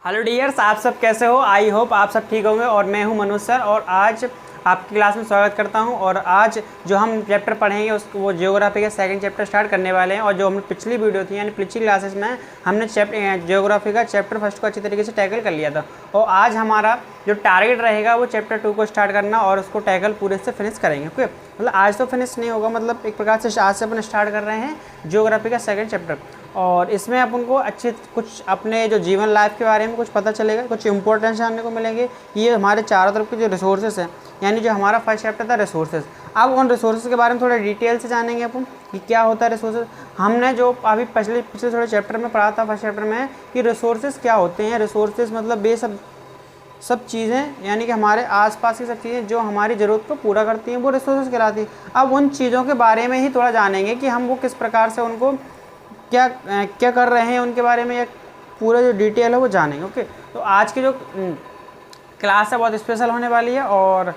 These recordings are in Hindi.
हेलो डियर्स, आप सब कैसे हो। आई होप आप सब ठीक होंगे। और मैं हूं मनोज सर और आज आपकी क्लास में स्वागत करता हूं। और आज जो हम चैप्टर पढ़ेंगे उसको वो ज्योग्राफी का सेकंड चैप्टर स्टार्ट करने वाले हैं। और जो हमने पिछली वीडियो थी यानी पिछली क्लासेस में हमने ज्योग्राफी का चैप्टर फर्स्ट को अच्छी तरीके से टैकल कर लिया था। और आज हमारा जो टारगेट रहेगा वो चैप्टर 2 को स्टार्ट करना और उसको टैकल पूरे से फिनिश करेंगे। ओके, मतलब आज तो फिनिश नहीं होगा, मतलब एक प्रकार से आज से अपन स्टार्ट कर रहे हैं ज्योग्राफी का सेकंड चैप्टर। और इसमें अपन को अच्छे कुछ अपने जो जीवन लाइफ के बारे में कुछ पता चलेगा, कुछ इंपॉर्टेंस जानने को मिलेंगे। ये हमारे चारों तरफ के जो रिसोर्सेज हैं, यानी जो हमारा फर्स्ट चैप्टर था रिसोर्सेज, अब उन रिसोर्सेज के बारे में थोड़ा डिटेल से जानेंगे अपन कि क्या होता है रिसोर्सेज। हमने जो अभी पिछले थोड़े चैप्टर में पढ़ा था फर्स्ट चैप्टर में कि रिसोर्सेज क्या होते हैं। रिसोर्सेज मतलब ये सब चीज़ें, यानी कि हमारे आसपास की सब चीज़ें जो हमारी ज़रूरत को पूरा करती हैं वो रिसोर्सेज कहलाती हैं। अब उन चीज़ों के बारे में ही थोड़ा जानेंगे कि हम वो किस प्रकार से उनको क्या क्या कर रहे हैं उनके बारे में, या पूरा जो डिटेल है वो जानेंगे। ओके, तो आज की जो क्लास है बहुत स्पेशल होने वाली है। और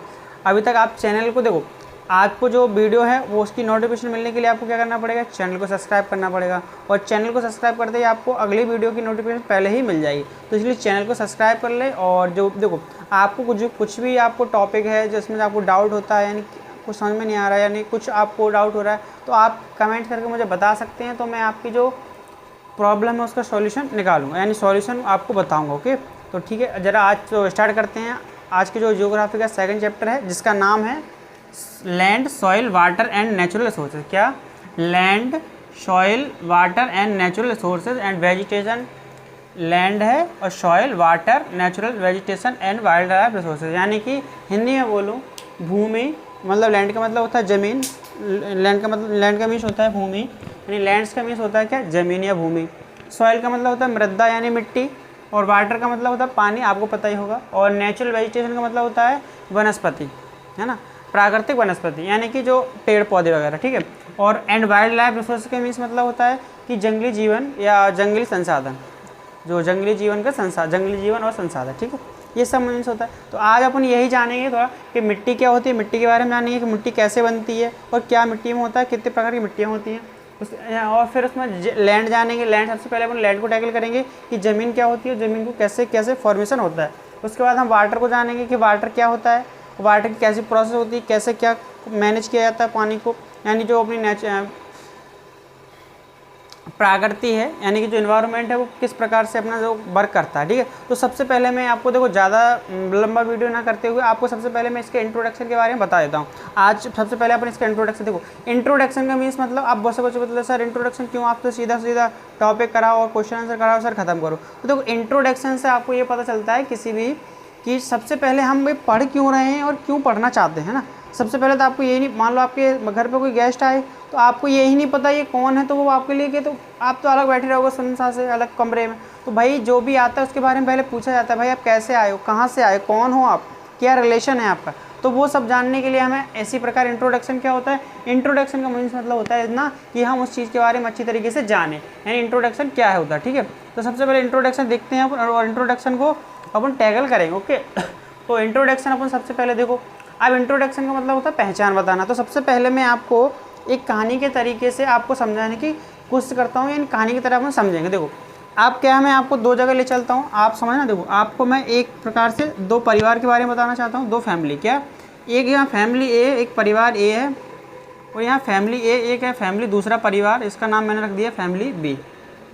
अभी तक आप चैनल को देखो, आपको जो वीडियो है वो उसकी नोटिफिकेशन मिलने के लिए आपको क्या करना पड़ेगा, चैनल को सब्सक्राइब करना पड़ेगा। और चैनल को सब्सक्राइब करते ही आपको अगली वीडियो की नोटिफिकेशन पहले ही मिल जाएगी। तो इसलिए चैनल को सब्सक्राइब कर ले। और जो देखो, आपको कुछ भी आपको टॉपिक है जिसमें आपको डाउट होता है, यानी कुछ समझ में नहीं आ रहा है, यानी कुछ आपको डाउट हो रहा है, तो आप कमेंट करके मुझे बता सकते हैं। तो मैं आपकी जो प्रॉब्लम है उसका सॉल्यूशन निकालूंगा, यानी सॉल्यूशन आपको बताऊंगा। ओके, तो ठीक है, ज़रा आज तो स्टार्ट करते हैं। आज के जो ज्योग्राफी का सेकंड चैप्टर है जिसका नाम है land, soil, water and natural resources. क्या? Land, soil, water and natural resources and vegetation. Land है और soil, water, natural vegetation and wildlife resources, यानी कि हिंदी में बोलूँ भूमि, मतलब लैंड का मतलब होता है ज़मीन। लैंड का मीन्स होता है भूमि, यानी लैंड्स का मीन्स होता है क्या, ज़मीन या भूमि। सॉइल का मतलब होता है मृदा यानी मिट्टी। और वाटर का मतलब होता है पानी, आपको पता ही होगा। और नेचुरल वेजिटेशन का मतलब होता है वनस्पति, है ना, प्राकृतिक वनस्पति, यानी कि जो पेड़ पौधे वगैरह। ठीक है। और एंड वाइल्ड लाइफ रिसोर्स का मीन्स मतलब होता है कि जंगली जीवन या जंगली संसाधन, जो जंगली जीवन का जंगली जीवन और संसाधन। ठीक है, ये सब मीन्स होता है। तो आज अपन यही जानेंगे थोड़ा कि मिट्टी क्या होती है, मिट्टी के बारे में जानेंगे कि मिट्टी कैसे बनती है और क्या मिट्टी में होता है, कितने प्रकार की मिट्टियाँ होती हैं और फिर उसमें लैंड जानेंगे। लैंड, सबसे पहले अपन लैंड को टैकल करेंगे कि ज़मीन क्या होती है, ज़मीन को कैसे कैसे फॉर्मेशन होता है। उसके बाद हम वाटर को जानेंगे कि वाटर क्या होता है, वाटर की कैसी प्रोसेस होती है, कैसे क्या मैनेज किया जाता है पानी को, यानी जो अपनी प्रकृति है, यानी कि जो इन्वायरमेंट है वो किस प्रकार से अपना जो वर्क करता है। ठीक है, तो सबसे पहले मैं आपको देखो ज़्यादा लंबा वीडियो ना करते हुए आपको सबसे पहले मैं इसके इंट्रोडक्शन के बारे में बता देता हूँ। आज सबसे पहले अपन इसका इंट्रोडक्शन देखो। इंट्रोडक्शन का मीन्स मतलब आप बहुत से बच्चे बोलते सर इंट्रोडक्शन क्यों, आप तो सीधा टॉपिक कराओ और क्वेश्चन आंसर कराओ सर, खत्म करो। तो देखो, इंट्रोडक्शन से आपको ये पता चलता है किसी भी कि सबसे पहले हम भाई पढ़ क्यों रहे हैं और क्यों पढ़ना चाहते हैं ना। सबसे पहले तो आपको यही नहीं, मान लो आपके घर पे कोई गेस्ट आए तो आपको यही नहीं पता ये कौन है, तो वो आपके लिए कि तो आप तो अलग बैठे रहोगे सुनसान से अलग कमरे में। तो भाई जो भी आता है उसके बारे में पहले पूछा जाता है, भाई आप कैसे आए हो, कहाँ से आए, कौन हो आप, क्या रिलेशन है आपका। तो वो सब जानने के लिए हमें ऐसी प्रकार इंट्रोडक्शन क्या होता है, इंट्रोडक्शन का मीन्स मतलब होता है ना कि हम उस चीज़ के बारे में अच्छी तरीके से जानें, यानी इंट्रोडक्शन क्या है होता है। ठीक है, तो सबसे पहले इंट्रोडक्शन देखते हैं अपन और इंट्रोडक्शन को अपन टैकल करेंगे। ओके, तो इंट्रोडक्शन अपन सबसे पहले देखो, अब इंट्रोडक्शन का मतलब होता है पहचान बताना। तो सबसे पहले मैं आपको एक कहानी के तरीके से आपको समझाने की कोशिश करता हूँ, यानी कहानी की तरह अपन समझेंगे। देखो, आप क्या है, मैं आपको दो जगह ले चलता हूँ, आप समझना। देखो, आपको मैं एक प्रकार से दो परिवार के बारे में बताना चाहता हूँ, दो फैमिली। क्या? एक यहाँ फैमिली ए, एक परिवार ए है, और यहाँ फैमिली ए एक है, फैमिली दूसरा परिवार, इसका नाम मैंने रख दिया फैमिली बी।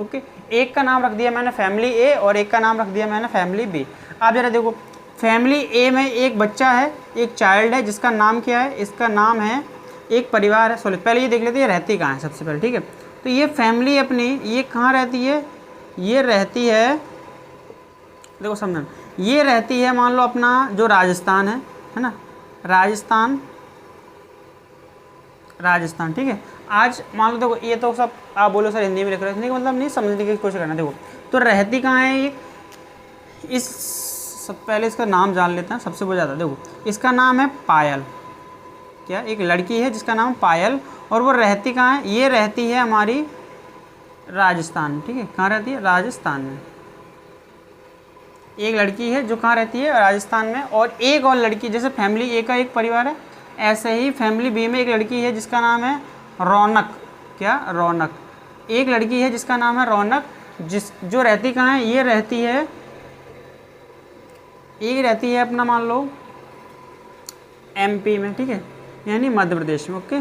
ओके, एक का नाम रख दिया मैंने फैमिली ए और एक का नाम रख दिया मैंने फैमिली बी। आप ज़रा देखो, फैमिली ए में एक बच्चा है, एक चाइल्ड है जिसका नाम क्या है, इसका नाम है, एक परिवार है। सॉरी, पहले ये देख लेते हैं रहती कहाँ है सबसे पहले। ठीक है, तो ये फैमिली अपनी ये कहाँ रहती है, ये रहती है, देखो समझना, ये रहती है मान लो अपना जो राजस्थान है ना, राजस्थान। ठीक है, आज मान लो देखो, ये तो सब आप बोलो सर हिंदी में लिख रहे हो, मतलब नहीं समझने की कोशिश करना। देखो, तो रहती कहाँ है ये, इस सब पहले इसका नाम जान लेते हैं सबसे बहुत ज़्यादा। देखो, इसका नाम है पायल। क्या? एक लड़की है जिसका नाम पायल, और वो रहती कहाँ है, ये रहती है हमारी राजस्थान। ठीक है, कहाँ रहती है, राजस्थान में। एक लड़की है जो कहाँ रहती है, राजस्थान में। और एक और लड़की, जैसे फैमिली ए का एक परिवार है, ऐसे ही फैमिली बी में एक लड़की है जिसका नाम है रौनक। क्या? रौनक। एक लड़की है जिसका नाम है रौनक, जो रहती कहाँ है, ये रहती है एक रहती है अपना मान लो एमपी में, ठीक है, यानी मध्य प्रदेश में। ओके,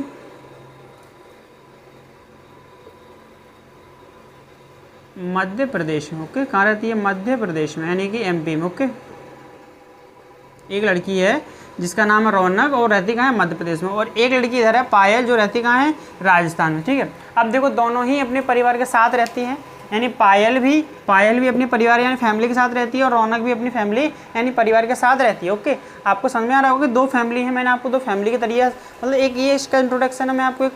मध्य प्रदेश में। ओके, कहाँ रहती है? मध्य प्रदेश में, यानी कि एमपी में। ओके, एक लड़की है जिसका नाम है रौनक और रहती कहाँ है? मध्य प्रदेश में। और एक लड़की इधर है पायल, जो रहती कहाँ है? राजस्थान में। ठीक है, अब देखो दोनों ही अपने परिवार के साथ रहती हैं, यानी पायल भी अपने परिवार यानी फैमिली के साथ रहती है और रौनक भी अपनी फैमिली यानी परिवार के साथ रहती है। ओके, आपको समझ में आ रहा होगा कि दो फैमिली है, मैंने आपको दो फैमिली के तरीके मतलब एक ये इसका इंट्रोडक्शन है, मैं आपको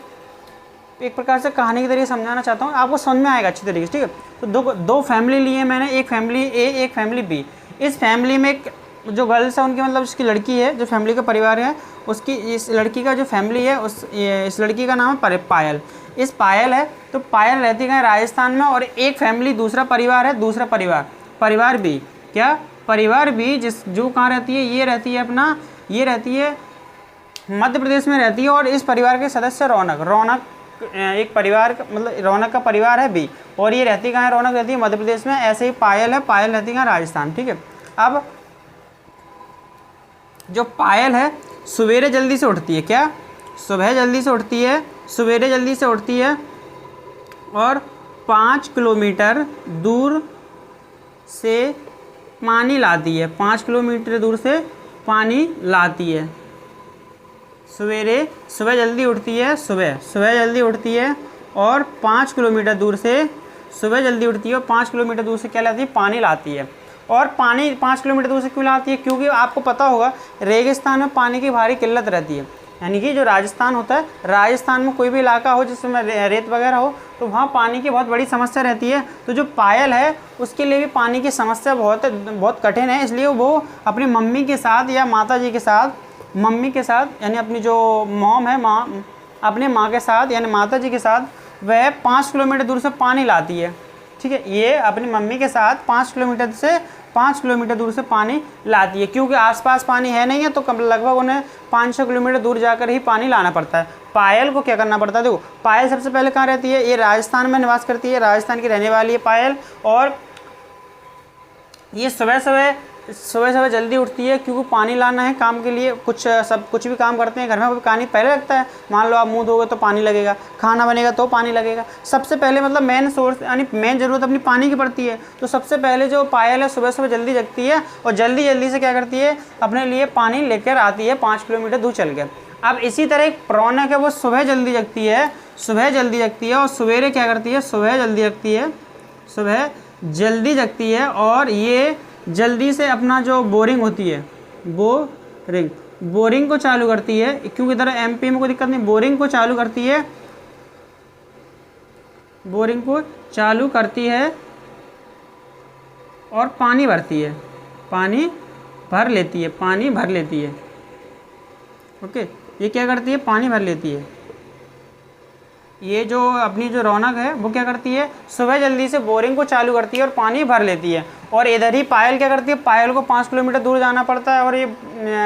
एक प्रकार से कहानी के तरीके समझाना चाहता हूँ, आपको समझ में आएगा अच्छी तरीके से। ठीक है, तो दो फैमिली लिए मैंने, एक फैमिली ए एक फैमिली बी। इस फैमिली में एक जो गर्ल्स है उनकी मतलब उसकी लड़की है, जो फैमिली का परिवार है उसकी, इस लड़की का जो फैमिली है इस लड़की का नाम है पायल। इस पायल है तो पायल रहती है राजस्थान में, और एक फैमिली दूसरा परिवार है, दूसरा परिवार बी। क्या? परिवार बी, जिस जो कहाँ रहती है? ये रहती है अपना, ये रहती है मध्य प्रदेश में रहती है। और इस परिवार के सदस्य रौनक एक परिवार मतलब रौनक का परिवार है बी, और ये रहती कहाँ है? रौनक रहती है मध्य प्रदेश में। ऐसे ही पायल है, पायल रहती है राजस्थान। ठीक है, अब जो पायल है सवेरे जल्दी से उठती है। क्या? सुबह जल्दी से उठती है, सवेरे जल्दी से उठती है और 5 किलोमीटर दूर से पानी लाती है। 5 किलोमीटर दूर से पानी लाती है। सुबह जल्दी उठती है, सुबह जल्दी उठती है और 5 किलोमीटर दूर से सुबह जल्दी उठती है और 5 किलोमीटर दूर से क्या लाती है? पानी लाती है। और पानी 5 किलोमीटर दूर से क्यों लाती है? क्योंकि आपको पता होगा रेगिस्तान में पानी की भारी किल्लत रहती है, यानी कि जो राजस्थान होता है, राजस्थान में कोई भी इलाका हो जिसमें रेत वगैरह हो तो वहाँ पानी की बहुत बड़ी समस्या रहती है। तो जो पायल है उसके लिए भी पानी की समस्या बहुत कठिन है, इसलिए वो अपनी मम्मी के साथ या माता जी के साथ, मम्मी के साथ यानी अपनी जो मॉम है अपने माँ के साथ यानी माता जी के साथ वह 5 किलोमीटर दूर से पानी लाती है। ठीक है, ये अपनी मम्मी के साथ 5 किलोमीटर दूर से पानी लाती है, क्योंकि आसपास पानी है नहीं है तो लगभग उन्हें 500 किलोमीटर दूर जाकर ही पानी लाना पड़ता है। पायल को क्या करना पड़ता है? देखो, पायल सबसे पहले कहाँ रहती है? ये राजस्थान में निवास करती है, राजस्थान की रहने वाली है पायल। और ये सुबह जल्दी उठती है क्योंकि पानी लाना है काम के लिए। कुछ भी काम करते हैं घर में पानी पहले लगता है। मान लो आप मुंह धोगे तो पानी लगेगा, खाना बनेगा तो पानी लगेगा। सबसे पहले मतलब मेन सोर्स यानी मेन ज़रूरत अपनी पानी की पड़ती है। तो सबसे पहले जो पायल है सुबह जल्दी जगती है और जल्दी से क्या करती है? अपने लिए पानी लेकर आती है 5 किलोमीटर दूर चल के। अब इसी तरह एक रौनक है, वो सुबह जल्दी जगती है और सवेरे क्या करती है? सुबह जल्दी जगती है और ये जल्दी से अपना जो बोरिंग होती है बोरिंग को चालू करती है, क्योंकि इधर एमपी में कोई दिक्कत नहीं। बोरिंग को चालू करती है और पानी भर लेती है। ओके, ये क्या करती है? पानी भर लेती है। ये जो अपनी जो रौनक है वो क्या करती है? सुबह जल्दी से बोरिंग को चालू करती है और पानी भर लेती है। और इधर ही पायल क्या करती है? पायल को 5 किलोमीटर दूर जाना पड़ता है। और ये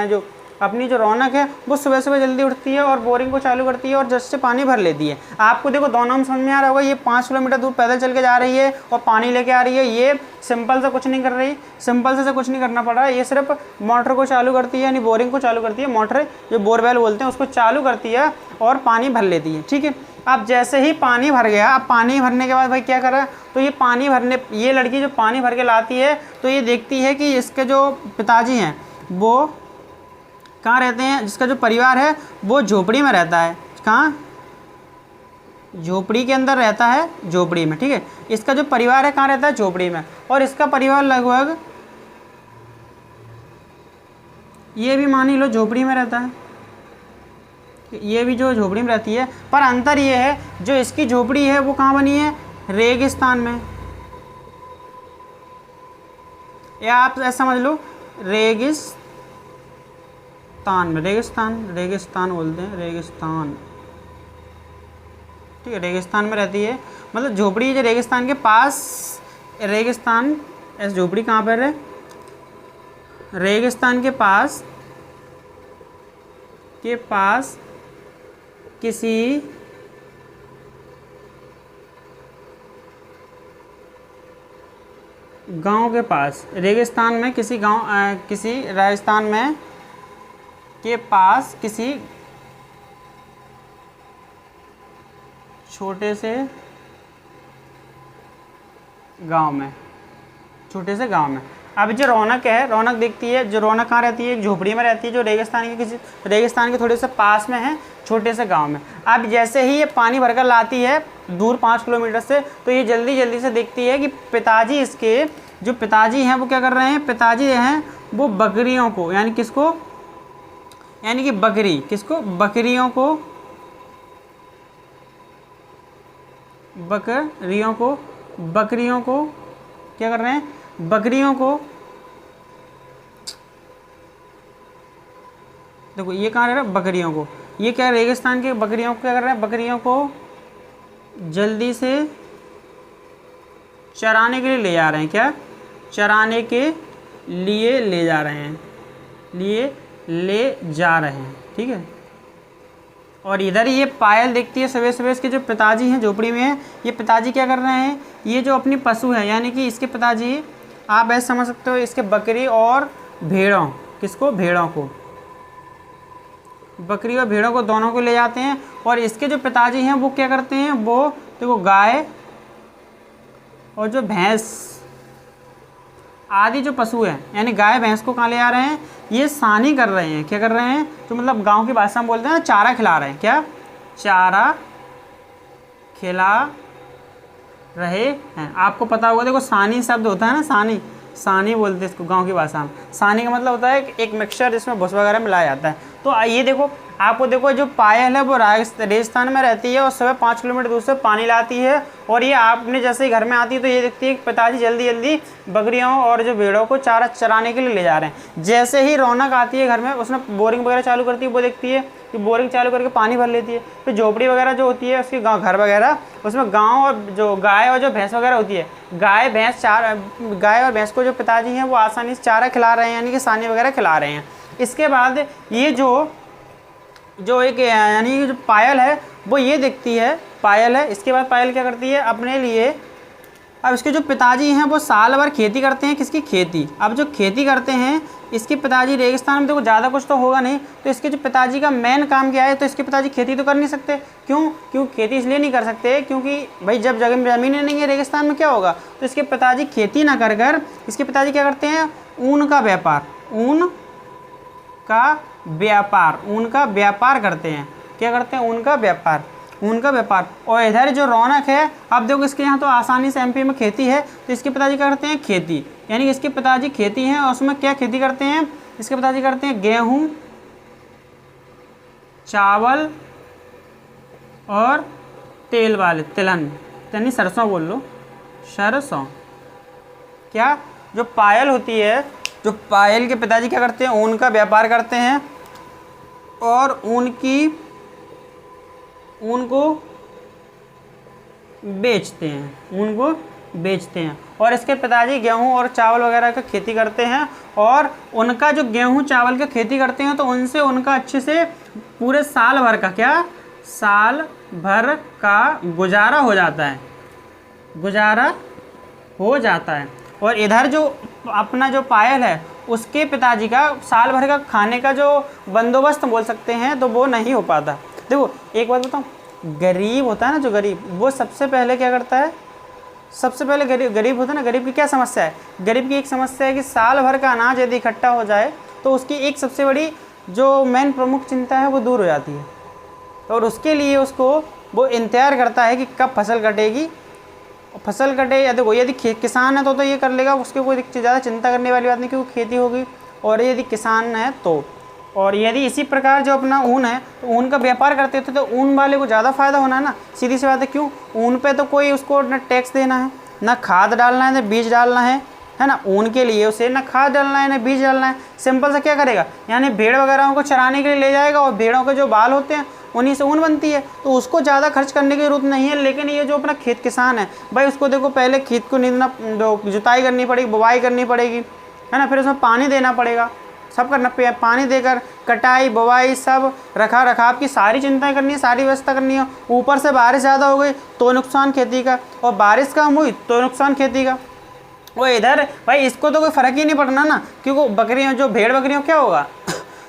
जो अपनी जो रौनक है वो सुबह जल्दी उठती है और बोरिंग को चालू करती है और जस्ट से पानी भर लेती है। आपको देखो दोनों में समझ में आ रहा होगा, ये 5 किलोमीटर दूर पैदल चल के जा रही है और पानी लेके आ रही है। ये सिंपल से कुछ नहीं कर रही, सिंपल से कुछ नहीं करना पड़ रहा है। ये सिर्फ मोटर को चालू करती है यानी बोरिंग को चालू करती है, मोटर जो बोरवेल बोलते हैं उसको चालू करती है और पानी भर लेती है। ठीक है, अब जैसे ही पानी भर गया, अब पानी भरने के बाद भाई क्या करा? तो ये लड़की जो पानी भर के लाती है तो ये देखती है कि इसके जो पिताजी हैं वो कहाँ रहते हैं, जिसका जो परिवार है वो झोपड़ी में रहता है। कहाँ? झोपड़ी के अंदर रहता है, झोपड़ी में। ठीक है, इसका जो परिवार है कहाँ रहता है? झोपड़ी में। और इसका परिवार लगभग ये भी मान ही लो झोपड़ी में रहता है, ये भी जो झोपड़ी में रहती है। पर अंतर ये है, जो इसकी झोपड़ी है वो कहाँ बनी है? रेगिस्तान में। या आप ऐसा समझ लो रेगिस्तान बोलते हैं, रेगिस्तान। ठीक है, रेगिस्तान में रहती है, मतलब झोपड़ी जो रेगिस्तान के पास। रेगिस्तान ऐसे झोपड़ी कहाँ पर है? रेगिस्तान के पास किसी गांव के पास, रेगिस्तान में किसी गांव, किसी राजस्थान में के पास किसी छोटे से गांव में, छोटे से गांव में। अब जो रौनक है, रौनक दिखती है, जो रौनक कहाँ रहती है, एक झोपड़ी में रहती है जो रेगिस्तान के किसी, रेगिस्तान के थोड़े से पास में है, छोटे से गांव में। अब जैसे ही ये पानी भरकर लाती है दूर 5 किलोमीटर से, तो ये जल्दी जल्दी से देखती है कि पिताजी, इसके जो पिताजी हैं वो क्या कर रहे हैं, पिताजी हैं वो बकरियों को, यानी किसको, यानी कि बकरी, किसको, बकरियों को, बकरियों को क्या कर रहे हैं, बकरियों को, देखो ये कहाँ रह रहा है, बकरियों को, ये क्या रेगिस्तान के बकरियों को क्या कर रहे हैं, बकरियों को जल्दी से चराने के लिए ले जा रहे हैं, क्या, चराने के लिए ले जा रहे हैं, ले जा रहे हैं, ठीक है। और इधर ये पायल देखती है सवेरे सवेरे, इसके जो पिताजी हैं झोपड़ी में है, ये पिताजी क्या कर रहे हैं, ये जो अपनी पशु है, यानी कि इसके पिताजी, आप ऐसे समझ सकते हो, इसके बकरी और भेड़ों, किसको, भेड़ों को, बकरी और भेड़ों को दोनों को ले जाते हैं। और इसके जो पिताजी हैं वो क्या करते हैं, वो देखो गाय और जो भैंस आदि जो पशु हैं, यानी गाय भैंस को कहाँ ले जा रहे हैं, ये सानी कर रहे हैं, क्या कर रहे हैं, तो मतलब गांव की भाषा में बोलते हैं ना, चारा खिला रहे हैं, क्या, चारा खिला रहे हैं। आपको पता होगा, देखो सानी शब्द होता है ना, सानी, सानी बोलते हैं इसको गांव की भाषा में। सानी का मतलब होता है एक मिक्सचर जिसमें भूस वगैरह मिलाया जाता है। तो ये देखो, आपको देखो जो पायल है वो राजस्थान में रहती है और सुबह 5 किलोमीटर दूर से पानी लाती है। और ये आपने जैसे ही घर में आती है तो ये देखती है कि पिताजी जल्दी जल्दी बकरियों और जो भेड़ों को चारा चराने के लिए ले जा रहे हैं। जैसे ही रौनक आती है घर में, उसमें बोरिंग वगैरह चालू करती है, वो देखती है कि बोरिंग चालू करके पानी भर लेती है। फिर झोपड़ी वगैरह जो होती है उसकी गाँव घर वगैरह, उसमें गाँव और जो गाय और जो भैंस वगैरह होती है, गाय और भैंस को जो पिताजी हैं वो आसानी से चारा खिला रहे हैं, यानी कि सानी वगैरह खिला रहे हैं। इसके बाद ये जो एक यानी जो पायल है वो ये देखती है, पायल है। इसके बाद पायल क्या करती है अपने लिए, अब इसके जो पिताजी हैं वो साल भर खेती करते हैं, किसकी, खेती। अब जो खेती करते हैं इसके पिताजी, रेगिस्तान में देखो ज़्यादा कुछ तो होगा नहीं, तो इसके जो पिताजी का मेन काम क्या है, तो इसके पिताजी खेती तो कर नहीं सकते। क्यों खेती इसलिए नहीं कर सकते क्योंकि भाई जब ज़मीनें नहीं है रेगिस्तान में क्या होगा, तो इसके पिताजी खेती ना कर इसके पिताजी क्या करते हैं, ऊन का व्यापार करते हैं। क्या करते हैं, ऊन का व्यापार। और इधर जो रौनक है, अब देखो इसके यहाँ तो आसानी से एमपी में खेती है, तो इसके पिताजी क्या करते हैं, खेती, यानी इसके पिताजी खेती हैं और उसमें क्या खेती करते हैं, इसके पिताजी करते हैं गेहूँ, चावल और तेल वाले तिलहन, यानी सरसों बोल लो, सरसों। क्या, जो पायल होती है, जो पायल के पिताजी क्या करते हैं, ऊन का व्यापार करते हैं और ऊन को बेचते हैं। और इसके पिताजी गेहूं और चावल वगैरह का खेती करते हैं। और उनका जो गेहूं चावल का खेती करते हैं तो उनसे उनका अच्छे से पूरे साल भर का गुजारा हो जाता है। और इधर जो अपना जो पायल है उसके पिताजी का साल भर का खाने का जो बंदोबस्त बोल सकते हैं तो वो नहीं हो पाता। देखो एक बात बताऊँ, गरीब होता है ना, जो गरीब, वो सबसे पहले क्या करता है, सबसे पहले गरीब होता है ना, गरीब की क्या समस्या है, गरीब की एक समस्या है कि साल भर का अनाज यदि इकट्ठा हो जाए तो उसकी एक सबसे बड़ी जो मेन प्रमुख चिंता है वो दूर हो जाती है। और उसके लिए उसको वो इंतज़ार करता है कि कब फसल कटेगी, फसल कटे। या देखो यदि किसान है तो ये कर लेगा, उसके कोई ज़्यादा चिंता करने वाली बात नहीं क्योंकि खेती होगी। और यदि किसान है तो, और यदि इसी प्रकार जो अपना ऊन है तो ऊन का व्यापार करते थे तो ऊन वाले को ज़्यादा फ़ायदा होना है ना, सीधी सी बात है। क्यों, ऊन पे तो कोई उसको न टैक्स देना है, ना खाद डालना है, ना बीज डालना है ना, ऊन के लिए उसे ना खाद डालना है ना बीज डालना है। सिंपल सा क्या करेगा, यानी भेड़ वगैरह को चराने के लिए ले जाएगा और भेड़ों के जो बाल होते हैं उन्हीं से ऊन बनती है, तो उसको ज़्यादा खर्च करने की ज़रूरत नहीं है। लेकिन ये जो अपना खेत किसान है भाई, उसको देखो पहले खेत को नींदना, जुताई करनी पड़ेगी, बुवाई करनी पड़ेगी, है ना, फिर उसमें पानी देना पड़ेगा, सब करना, पानी देकर कटाई बुवाई सब रखाव की सारी चिंताएं करनी है, सारी व्यवस्था करनी है। ऊपर से बारिश ज़्यादा हो गई तो नुकसान खेती का, और बारिश कम हुई तो नुकसान खेती का। वो इधर भाई इसको तो कोई फ़र्क ही नहीं पड़ना ना, क्योंकि बकरियाँ जो भेड़ बकरियों क्या होगा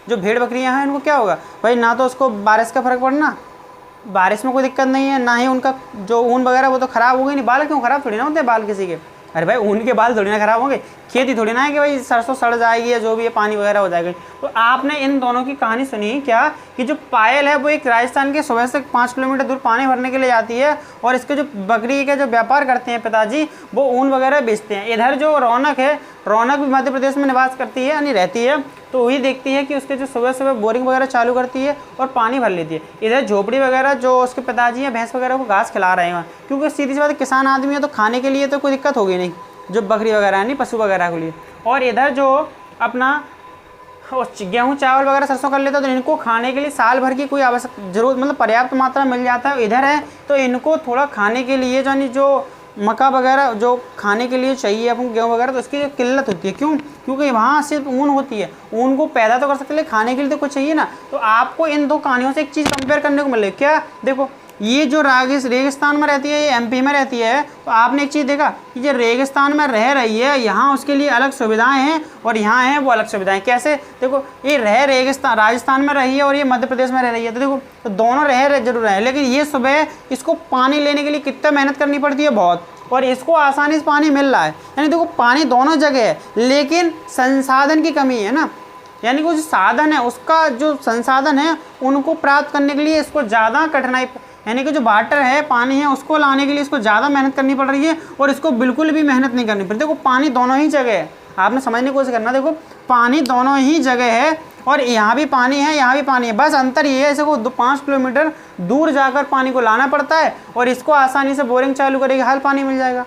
जो भेड़ बकरियाँ हैं उनको क्या होगा भाई, ना तो उसको बारिश का फ़र्क पड़ना, बारिश में कोई दिक्कत नहीं है, ना ही उनका जो ऊन वगैरह वो तो ख़राब हो गई नहीं। बाल क्यों ख़राब थोड़ी ना होते हैं बाल किसी के, अरे भाई ऊन के बाल थोड़ी ना ख़राब होंगे, खेती थोड़ी ना है कि भाई सरसों सड़ जाएगी या जो भी है पानी वगैरह हो जाएगा। तो आपने इन दोनों की कहानी सुनी क्या, कि जो पायल है वो एक राजस्थान के सुबह से 5 किलोमीटर दूर पानी भरने के लिए जाती है, और इसके जो बकरी का जो व्यापार करते हैं पिताजी, वो ऊन वगैरह बेचते हैं। इधर जो रौनक है, रौनक भी मध्य प्रदेश में निवास करती है यानी रहती है, तो वही देखती है कि उसके जो सुबह सुबह बोरिंग वगैरह चालू करती है और पानी भर लेती है। इधर झोपड़ी वगैरह जो उसके पिताजी हैं भैंस वगैरह को घास खिला रहे हैं, क्योंकि सीधी सी बात है किसान आदमी है तो खाने के लिए तो कोई दिक्कत होगी नहीं, जो बकरी वगैरह है नहीं पशु वगैरह के लिए। और इधर जो अपना गेहूँ चावल वगैरह सरसों कर लेता है, तो इनको खाने के लिए साल भर की कोई आवश्यक जरूरत मतलब पर्याप्त मात्रा मिल जाता है। इधर है तो इनको थोड़ा खाने के लिए यानी जो मक्का वगैरह जो खाने के लिए चाहिए अपन गेहूँ वगैरह, तो इसकी जो किल्लत होती है, क्यों, क्योंकि वहाँ सिर्फ ऊन होती है, ऊन को पैदा तो कर सकते हैं लेकिन खाने के लिए तो कुछ चाहिए ना। तो आपको इन दो कहानियों से एक चीज़ कंपेयर करने को मिले क्या, देखो ये जो रेगिस्तान में रहती है, ये एमपी में रहती है, तो आपने एक चीज़ देखा कि जो रेगिस्तान में रह रही है यहाँ उसके लिए अलग सुविधाएं हैं और यहाँ हैं वो अलग सुविधाएं। कैसे, देखो ये रेगिस्तान राजस्थान में रही है और ये मध्य प्रदेश में रह रही है, तो देखो तो दोनों रह जरूर है, लेकिन ये सुबह इसको पानी लेने के लिए कितना मेहनत करनी पड़ती है, बहुत, और इसको आसानी से पानी मिल रहा है। यानी देखो पानी दोनों जगह है, लेकिन संसाधन की कमी है ना, यानी कि जो साधन है उसका जो संसाधन है उनको प्राप्त करने के लिए इसको ज़्यादा कठिनाई, यानी कि जो वाटर है पानी है उसको लाने के लिए इसको ज़्यादा मेहनत करनी पड़ रही है, और इसको बिल्कुल भी मेहनत नहीं करनी पड़ती। देखो पानी दोनों ही जगह है, आपने समझने की कोशिश करना, देखो पानी दोनों ही जगह है, और यहाँ भी पानी है यहाँ भी पानी है, बस अंतर ये है इसको 5 किलोमीटर दूर जाकर पानी को लाना पड़ता है, और इसको आसानी से बोरिंग चालू करेगी हल पानी मिल जाएगा।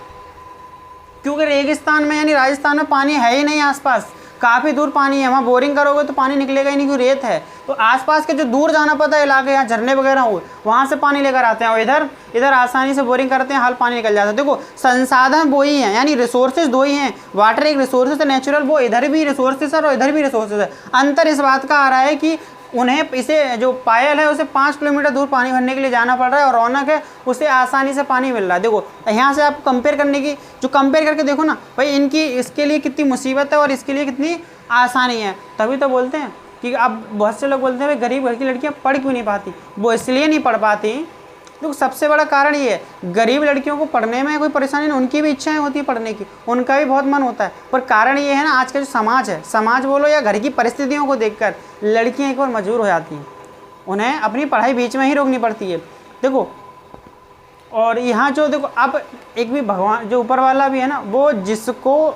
क्योंकि रेगिस्तान में यानी राजस्थान में पानी है ही नहीं, आसपास काफ़ी दूर पानी है, वहाँ बोरिंग करोगे तो पानी निकलेगा ही नहीं, क्योंकि रेत है। तो आसपास के जो दूर जाना पड़ता है इलाके, यहाँ झरने वगैरह हुए वहाँ से पानी लेकर आते हैं, और इधर आसानी से बोरिंग करते हैं, हाल पानी निकल जाता है। देखो संसाधन वो ही हैं, यानी रिसोर्सेज दो ही हैं, वाटर एक रिसोर्सेज है नेचुरल, वो इधर भी रिसोर्सेज है और इधर भी रिसोर्सेज है। अंतर इस बात का आ रहा है कि उन्हें इसे जो पायल है उसे 5 किलोमीटर दूर पानी भरने के लिए जाना पड़ रहा है, और रौनक है उसे आसानी से पानी मिल रहा है। देखो यहाँ से आप कंपेयर करने की जो कंपेयर करके देखो ना भाई, इनकी इसके लिए कितनी मुसीबत है और इसके लिए कितनी आसानी है। तभी तो बोलते हैं कि अब बहुत से लोग बोलते हैं भाई गरीब घर की लड़कियाँ पढ़ क्यों नहीं पाती, वो इसलिए नहीं पढ़ पाती, तो सबसे बड़ा कारण ये है, गरीब लड़कियों को पढ़ने में कोई परेशानी नहीं, उनकी भी इच्छाएं होती है पढ़ने की, उनका भी बहुत मन होता है, पर कारण ये है ना आज का जो समाज है, समाज बोलो या घर की परिस्थितियों को देखकर लड़कियां एक बार मजबूर हो जाती हैं, उन्हें अपनी पढ़ाई बीच में ही रोकनी पड़ती है। देखो और यहाँ जो देखो अब एक भी भगवान जो ऊपर वाला भी है ना, वो जिसको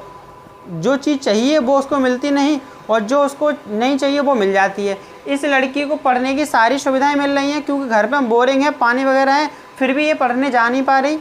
जो चीज़ चाहिए वो उसको मिलती नहीं, और जो उसको नहीं चाहिए वो मिल जाती है। इस लड़की को पढ़ने की सारी सुविधाएं मिल रही हैं, क्योंकि घर पे बोरिंग है पानी वगैरह है, फिर भी ये पढ़ने जा नहीं पा रही।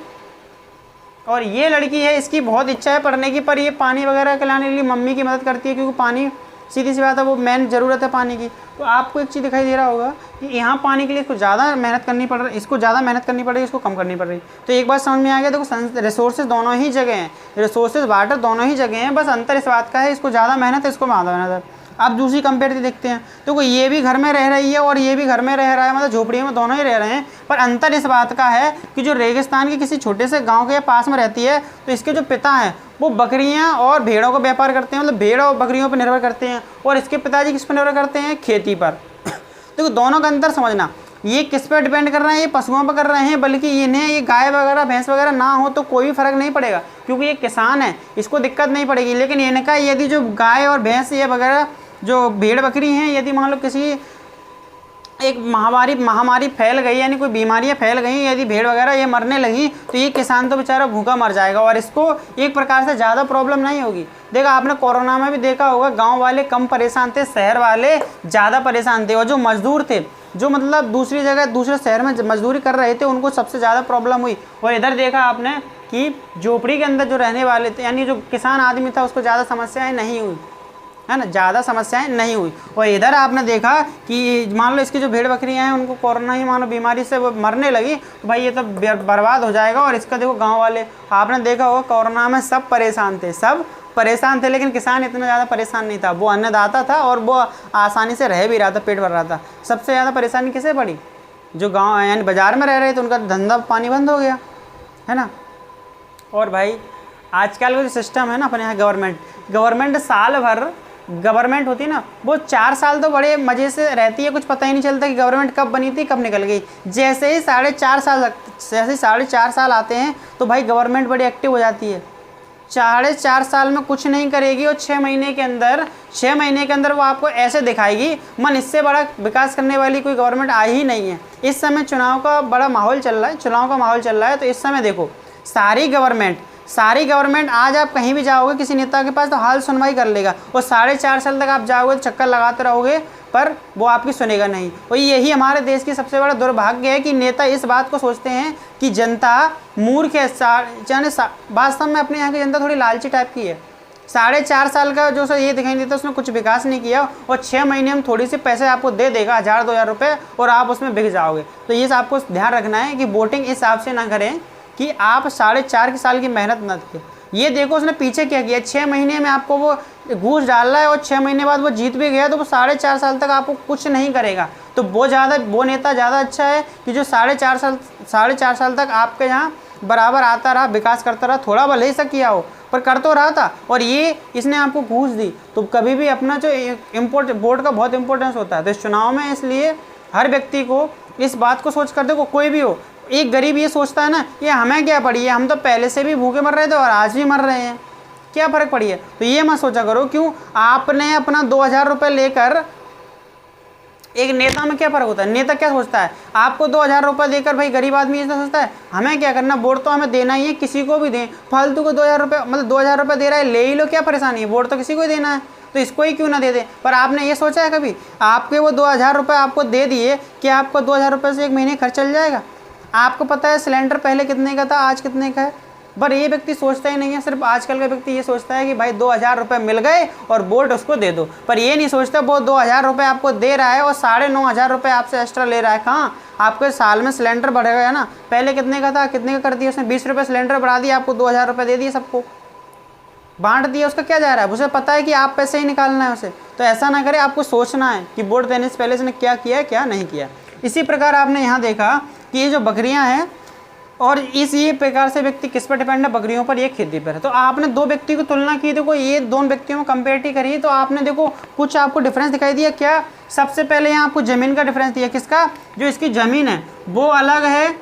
और ये लड़की है इसकी बहुत इच्छा है पढ़ने की, पर ये पानी वगैरह के लाने के लिए मम्मी की मदद करती है, क्योंकि पानी सीधी सी बात है वो मेन ज़रूरत है पानी की। तो आपको एक चीज़ दिखाई दे रहा होगा कि यहाँ पानी के लिए इसको ज़्यादा मेहनत करनी पड़ रही है, इसको ज़्यादा मेहनत करनी पड़ रही है, इसको कम करनी पड़ रही है। तो एक बात समझ में आ गया, देखो रिसोर्सेज दोनों ही जगह हैं, रिसोर्सेज वाटर दोनों ही जगह हैं, बस अंतर इस बात का है इसको ज़्यादा मेहनत है इसको ज़्यादा मेहनत है। आप दूसरी कंपेयर देखते हैं तो ये भी घर में रह रही है और ये भी घर में रह रहा है, मतलब झोपड़ियों में दोनों ही रह रहे हैं, पर अंतर इस बात का है कि जो रेगिस्तान के किसी छोटे से गांव के पास में रहती है, तो इसके जो पिता हैं वो बकरियां और भेड़ों का व्यापार करते हैं, मतलब भेड़ और बकरियों पर निर्भर करते हैं, और इसके पिताजी किस पर निर्भर करते हैं, खेती पर। देखो दोनों का अंतर समझना, ये किस पर डिपेंड कर रहे हैं, ये पशुओं पर कर रहे हैं, बल्कि इन्हें ये गाय वगैरह भैंस वगैरह ना हो तो कोई भी फर्क नहीं पड़ेगा, क्योंकि ये किसान है इसको दिक्कत नहीं पड़ेगी। लेकिन इनका यदि जो गाय और भैंस ये वगैरह जो भेड़ बकरी हैं, यदि मान लो किसी एक महामारी फैल गई, यानी कोई बीमारियां फैल गई, यदि भेड़ वगैरह ये मरने लगी, तो ये किसान तो बेचारा भूखा मर जाएगा, और इसको एक प्रकार से ज़्यादा प्रॉब्लम नहीं होगी। देखा आपने कोरोना में भी देखा होगा, गांव वाले कम परेशान थे, शहर वाले ज़्यादा परेशान थे, और जो मजदूर थे जो मतलब दूसरी जगह दूसरे शहर में मजदूरी कर रहे थे उनको सबसे ज़्यादा प्रॉब्लम हुई। और इधर देखा आपने कि झोपड़ी के अंदर जो रहने वाले थे, यानी जो किसान आदमी था, उसको ज़्यादा समस्याएँ नहीं हुई, है ना, ज़्यादा समस्याएं नहीं हुई। और इधर आपने देखा कि मान लो इसकी जो भेड़ बकरियां हैं उनको कोरोना ही मानो बीमारी से वो मरने लगी, तो भाई ये तो बर्बाद हो जाएगा। और इसका देखो गांव वाले, आपने देखा होगा कोरोना में सब परेशान थे, लेकिन किसान इतना ज़्यादा परेशान नहीं था, वो अन्नदाता था और वो आसानी से रह भी रहा था, पेट भर रहा था। सबसे ज़्यादा परेशानी किसे पड़ी, जो गाँव यानी बाज़ार में रह रहे थे, उनका धंधा पानी बंद हो गया, है ना। और भाई आजकल का जो सिस्टम है ना अपने यहाँ गवर्नमेंट साल भर गवर्नमेंट होती है ना, वो 4 साल तो बड़े मज़े से रहती है, कुछ पता ही नहीं चलता कि गवर्नमेंट कब बनी थी कब निकल गई। जैसे ही 4.5 साल आते हैं तो भाई गवर्नमेंट बड़ी एक्टिव हो जाती है। 4.5 साल में कुछ नहीं करेगी और 6 महीने के अंदर वो आपको ऐसे दिखाएगी मन इससे बड़ा विकास करने वाली कोई गवर्नमेंट आई ही नहीं है। इस समय चुनाव का माहौल चल रहा है, तो इस समय देखो सारी गवर्नमेंट आज आप कहीं भी जाओगे किसी नेता के पास तो हाल सुनवाई कर लेगा, और 4.5 साल तक आप जाओगे तो चक्कर लगाते रहोगे पर वो आपकी सुनेगा नहीं। और यही हमारे देश की सबसे बड़ा दुर्भाग्य है कि नेता इस बात को सोचते हैं कि जनता मूर्ख है। वास्तव में अपने यहाँ की जनता थोड़ी लालची टाइप की है। 4.5 साल का जो ये दिखाई देता है उसने कुछ विकास नहीं किया, और 6 महीने में थोड़ी सी पैसे आपको दे देगा 1000-2000 रुपये, और आप उसमें बिक जाओगे। तो ये आपको ध्यान रखना है कि वोटिंग इस हिसाब से ना करें कि आप 4.5 साल की मेहनत न करें। ये देखो उसने पीछे क्या किया, 6 महीने में आपको वो घूस डाल रहा है और 6 महीने बाद वो जीत भी गया, तो वो 4.5 साल तक आपको कुछ नहीं करेगा। तो वो नेता ज़्यादा अच्छा है कि जो 4.5 साल तक आपके यहाँ बराबर आता रहा, विकास करता रहा, थोड़ा भले ही सा किया हो पर कर तो रहा था, और ये इसने आपको घूस दी। तो कभी भी अपना जो वोट का बहुत इंपॉर्टेंस होता है तो इस चुनाव में, इसलिए हर व्यक्ति को इस बात को सोच कर, देखो कोई भी हो, एक गरीब ये सोचता है ना ये हमें क्या पड़ी है, हम तो पहले से भी भूखे मर रहे थे और आज भी मर रहे हैं, क्या फ़र्क पड़ी है। तो ये मत सोचा करो क्यों आपने अपना 2000 रुपये लेकर, एक नेता में क्या फ़र्क होता है, नेता क्या सोचता है आपको 2000 रुपये देकर, भाई गरीब आदमी ऐसा सोचता है हमें क्या करना, वोट तो हमें देना ही है, किसी को भी दें, फालतू को 2000 रुपये, मतलब 2000 रुपये दे रहा है ले ही लो, क्या परेशानी है, वोट तो किसी को ही देना है, तो इसको ही क्यों ना दे दे। पर आपने ये सोचा है कभी, आपके वो 2000 रुपये आपको दे दिए कि आपको 2000 रुपये से एक महीने खर्च चल जाएगा। आपको पता है सिलेंडर पहले कितने का था आज कितने का है, पर ये व्यक्ति सोचता ही नहीं है। सिर्फ आजकल का व्यक्ति ये सोचता है कि भाई 2000 रुपये मिल गए और वोट उसको दे दो, पर ये नहीं सोचता वो 2000 रुपये आपको दे रहा है और 9500 रुपये आपसे एक्स्ट्रा ले रहा है। कहाँ आपके साल में सिलेंडर बढ़ गया ना, पहले कितने का था कितने का कर दिया उसने, 20 रुपये सिलेंडर बढ़ा दिया, आपको 2000 रुपये दे दिए, सबको बांट दिया, उसका क्या जा रहा है, उसे पता है कि आप पैसे ही निकालना है उसे। तो ऐसा ना करे, आपको सोचना है कि वोट देने से पहले इसने क्या किया है क्या नहीं किया। इसी प्रकार आपने यहाँ देखा कि ये जो बकरियां हैं, और ये प्रकार से व्यक्ति किस पर डिपेंड है, बकरियों पर, ये खेती पर है। तो आपने दो व्यक्ति की तुलना की, देखो ये दोनों व्यक्तियों में कंपेरिटी करी, तो आपने देखो कुछ आपको डिफरेंस दिखाई दिया क्या। सबसे पहले यहाँ आपको ज़मीन का डिफरेंस दिया, किसका, जो इसकी ज़मीन है वो अलग है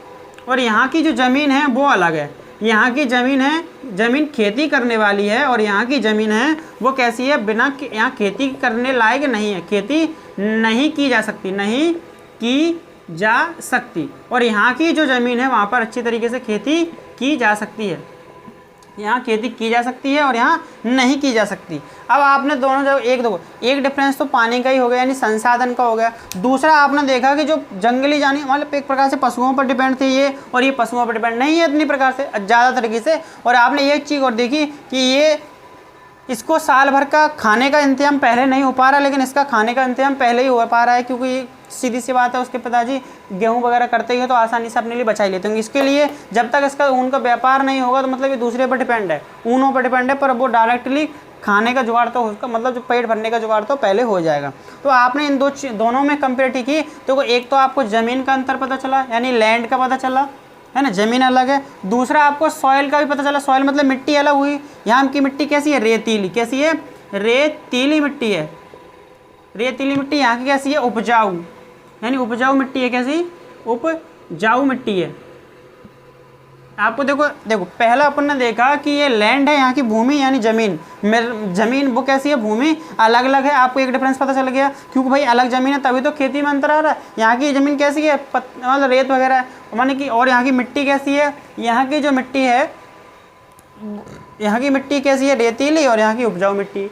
और यहाँ की जो ज़मीन है वो अलग है। यहाँ की ज़मीन है, ज़मीन खेती करने वाली है, और यहाँ की ज़मीन है वो कैसी है, बिना यहाँ खेती करने लायक नहीं है, खेती नहीं की जा सकती। और यहाँ की जो ज़मीन है वहाँ पर अच्छी तरीके से खेती की जा सकती है, यहाँ खेती की जा सकती है और यहाँ नहीं की जा सकती। अब आपने दोनों जब एक डिफरेंस तो पानी का ही हो गया, यानी संसाधन का हो गया। दूसरा आपने देखा कि जो जंगली जानी मतलब एक प्रकार से पशुओं पर डिपेंड थे ये, और ये पशुओं पर डिपेंड नहीं है इतनी प्रकार से, ज़्यादा तरीके से। और आपने एक चीज़ और देखी कि ये इसको साल भर का खाने का इंतजाम पहले नहीं हो पा रहा, लेकिन इसका खाने का इंतजाम पहले ही हो पा रहा है, क्योंकि सीधी सी बात है उसके पिताजी गेहूं वगैरह करते ही हो तो आसानी से अपने लिए बचा ही लेते होंगे। इसके लिए जब तक इसका ऊन का व्यापार नहीं होगा तो मतलब ये दूसरे पर डिपेंड है, ऊनों पर डिपेंड है, पर वो डायरेक्टली खाने का जुगाड़ तो उसका मतलब जो पेट भरने का जुगाड़ तो पहले हो जाएगा। तो आपने इन दोनों में कंपेरिटी की तो एक तो आपको ज़मीन का अंतर पता चला, यानी लैंड का पता चला है ना, ज़मीन अलग है। दूसरा आपको सॉइल का भी पता चला, सॉइल मतलब मिट्टी अलग हुई। यहाँ की मिट्टी कैसी है, रेतीली, कैसी है, रेतीली मिट्टी है, रेतीली मिट्टी। यहाँ की कैसी है, उपजाऊ, यानी उपजाऊ मिट्टी है, कैसी, उपजाऊ मिट्टी है। आपको देखो पहला अपन ने देखा कि ये लैंड है, यहाँ की भूमि यानी ज़मीन वो कैसी है, भूमि अलग अलग है। आपको एक डिफरेंस पता चल गया, क्योंकि भाई अलग ज़मीन है तभी तो खेती में अंतर आ रहा है। यहाँ की ज़मीन कैसी है, मतलब रेत वगैरह है माने कि, और यहाँ की मिट्टी कैसी है, यहाँ की जो मिट्टी है, यहाँ की मिट्टी कैसी है, रेतीली, और यहाँ की उपजाऊ मिट्टी।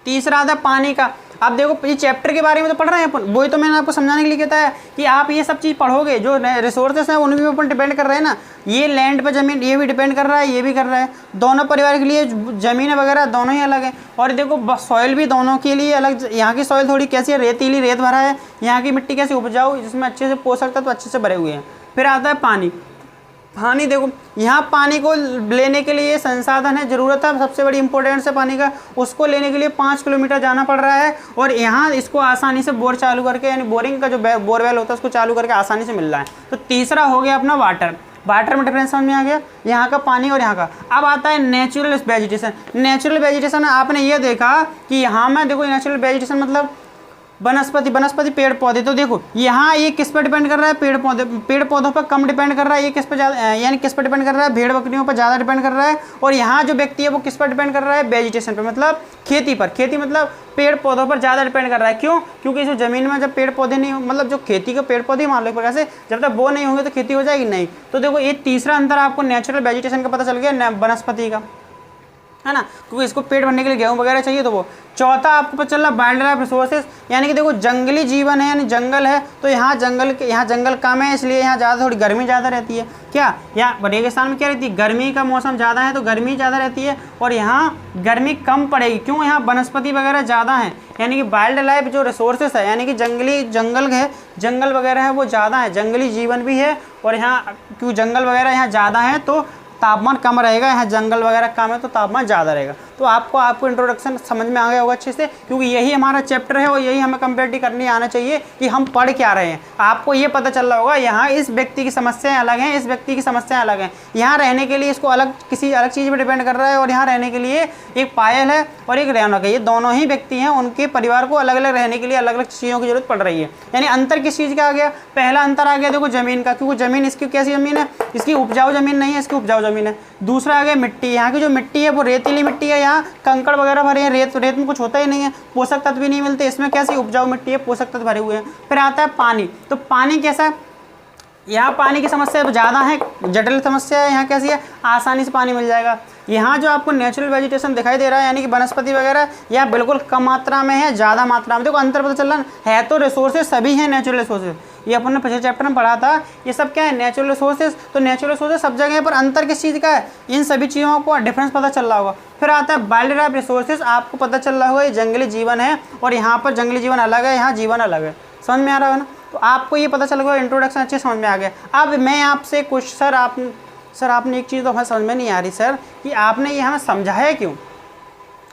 तीसरा आता है पानी का। आप देखो ये चैप्टर के बारे में तो पढ़ रहे हैं अपन, वही तो मैंने आपको समझाने के लिए कहता है कि आप ये सब चीज़ पढ़ोगे, जो रिसोर्सेस हैं उन भी अपन डिपेंड कर रहे हैं ना। ये लैंड पे ज़मीन ये भी डिपेंड कर रहा है, ये भी कर रहा है। दोनों परिवार के लिए ज़मीन वगैरह दोनों ही अलग है। और देखो सॉइल भी दोनों के लिए अलग, यहाँ की सॉइल थोड़ी कैसी है, रेतीली, रेत भरा है। यहाँ की मिट्टी कैसी, उपजाऊ, जिसमें अच्छे से पोषक तत्व अच्छे से भरे हुए हैं। फिर आता है पानी। पानी देखो यहाँ पानी को लेने के लिए संसाधन है, ज़रूरत है, सबसे बड़ी इंपॉर्टेंस है पानी का। उसको लेने के लिए 5 किलोमीटर जाना पड़ रहा है, और यहाँ इसको आसानी से बोर चालू करके, यानी बोरिंग का जो बोरवेल होता है उसको चालू करके आसानी से मिल रहा है। तो तीसरा हो गया अपना वाटर। वाटर में डिफरेंस समझ में आ गया, यहाँ का पानी और यहाँ का। अब आता है नेचुरल वेजिटेशन। नेचुरल वेजिटेशन आपने ये देखा कि यहाँ में देखो नेचुरल वेजिटेशन मतलब वनस्पति पेड़ पौधे। तो देखो यहाँ ये किस पर डिपेंड कर रहा है, पेड़ पौधों पर कम डिपेंड कर रहा है, ये किस पर ज़्यादा यानी किस पर डिपेंड कर रहा है, भेड़ बकरियों पर ज़्यादा डिपेंड कर रहा है। और यहाँ जो व्यक्ति है वो किस पर डिपेंड कर रहा है, वेजिटेशन पर, मतलब खेती पर। खेती मतलब पेड़ पौधों पर ज़्यादा डिपेंड कर रहा है। क्यों? क्योंकि जो ज़मीन में जब पेड़ पौधे नहीं, मतलब जो खेती के पेड़ पौधे मान लो एक प्रकार से, जब तक वो नहीं होंगे तो खेती हो जाएगी नहीं। तो देखो ये तीसरा अंतर आपको नेचुरल वेजिटेशन का पता चल गया वनस्पति का, है ना, क्योंकि इसको पेट भरने के लिए गेहूं वगैरह चाहिए। तो वो चौथा आपको पता चल रहा वाइल्ड लाइफ रिसोर्सेज, यानी कि देखो जंगली जीवन है, यानी जंगल है। तो यहाँ जंगल कम है, इसलिए यहाँ ज़्यादा थोड़ी गर्मी ज़्यादा रहती है। क्या यहाँ रेगिस्तान में क्या रहती है, गर्मी का मौसम ज़्यादा है तो गर्मी ज़्यादा रहती है, और यहाँ गर्मी कम पड़ेगी। क्यों? यहाँ वनस्पति वगैरह ज़्यादा है, यानी कि वाइल्ड लाइफ जो रिसोर्सेज है, यानी कि जंगल वगैरह है वो ज़्यादा है, जंगली जीवन भी है। और यहाँ क्योंकि जंगल वगैरह यहाँ ज़्यादा है तो तापमान कम रहेगा, यहाँ जंगल वगैरह कम है तो तापमान ज़्यादा रहेगा। तो आपको इंट्रोडक्शन समझ में आ गया होगा अच्छे से, क्योंकि यही हमारा चैप्टर है और यही हमें कंपेरेटिव करने आना चाहिए कि हम पढ़ क्या रहे हैं। आपको ये पता चल रहा होगा यहाँ इस व्यक्ति की समस्याएं अलग हैं, इस व्यक्ति की समस्याएं अलग हैं। यहाँ रहने के लिए इसको किसी अलग चीज़ पर डिपेंड कर रहा है, और यहाँ रहने के लिए एक पायल है और एक रौनक है। ये दोनों ही व्यक्ति हैं, उनके परिवार को अलग अलग रहने के लिए अलग अलग चीज़ों की जरूरत पड़ रही है। यानी अंतर किस चीज़ का आ गया? पहला अंतर आ गया देखो ज़मीन का, क्योंकि ज़मीन इसकी कैसी ज़मीन है, इसकी उपजाऊ ज़मीन नहीं है, इसकी उपजाऊ ज़मीन है। दूसरा आ गया मिट्टी, यहाँ की जो मिट्टी है वो रेतीली मिट्टी है, यहाँ कंकड़ वगैरह भरे हैं, रेत में कुछ होता ही नहीं है, पोषक तत्व भी नहीं मिलते। इसमें कैसी उपजाऊ मिट्टी है, पोषक तत्व भरे हुए हैं। फिर आता है पानी। तो पानी कैसा है, यहाँ पानी की समस्या ज़्यादा है, जटिल समस्या है। यहाँ कैसी है, आसानी से पानी मिल जाएगा। यहाँ जो आपको नेचुरल वेजिटेशन दिखाई दे रहा है, यानी कि वनस्पति वगैरह, यह बिल्कुल कम मात्रा में है, ज़्यादा मात्रा में। देखो अंतर पता चल रहा है तो रिसोर्सेज सभी हैं नेचुरल रिसोर्सेज, ये अपन ने पिछले चैप्टर में पढ़ा था। ये सब क्या है, नेचुरल रिसोर्सेज। तो नेचुरल रिसोर्सेज सब जगह है, पर अंतर किस चीज़ का है, इन सभी चीज़ों को डिफरेंस पता चल रहा होगा। फिर आता है वाइल्ड लाइफ रिसोर्सेज, आपको पता चल रहा होगा ये जंगली जीवन है, और यहाँ पर जंगली जीवन अलग है, यहाँ जीवन अलग है। समझ में आ रहा है ना? तो आपको ये पता चल गया, इंट्रोडक्शन अच्छे समझ में आ गया। अब मैं आपसे कुछ सर आपने एक चीज़ तो हमें समझ में नहीं आ रही सर, कि आपने ये हमें समझाया क्यों?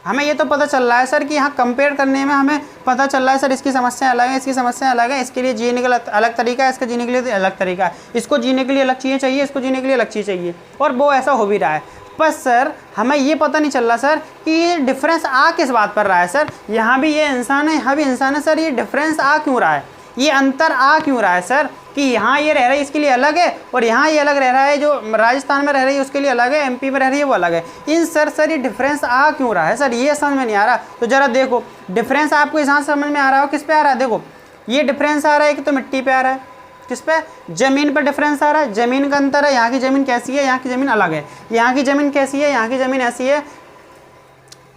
हमें ये तो पता चल रहा है सर कि यहाँ कंपेयर करने में हमें पता चल रहा है सर, इसकी समस्या अलग है, इसकी समस्या अलग है, इसके लिए जीने का अलग तरीका है, इसके जीने के लिए अलग तरीका है, इसको जीने के लिए अलग चीज़ें चाहिए, इसको जीने के लिए अलग चीज़ चाहिए, और वो ऐसा हो भी रहा है। बस सर हमें ये पता नहीं चल रहा सर कि ये डिफरेंस आ किस बात पर रहा है सर। यहाँ भी ये इंसान है, यहाँ भी इंसान है सर, ये डिफरेंस आ क्यों रहा है, ये अंतर आ क्यों रहा है सर, कि यहाँ ये रह रहा है इसके लिए अलग है, और यहाँ ये अलग रह रहा है, जो राजस्थान में रह रही है उसके लिए अलग है, एमपी में रह रही है वो अलग है। इन सर ये डिफरेंस आ क्यों रहा है सर, ये समझ में नहीं आ रहा। तो ज़रा देखो डिफरेंस आपको यहाँ समझ में आ रहा हो, किस पे आ रहा है? देखो ये डिफरेंस आ रहा है कि तो मिट्टी पे आ रहा है, किस पे? ज़मीन पर डिफरेंस आ रहा है, ज़मीन का अंतर है। यहाँ की ज़मीन कैसी है, यहाँ की ज़मीन अलग है, यहाँ की ज़मीन कैसी है, यहाँ की ज़मीन ऐसी है,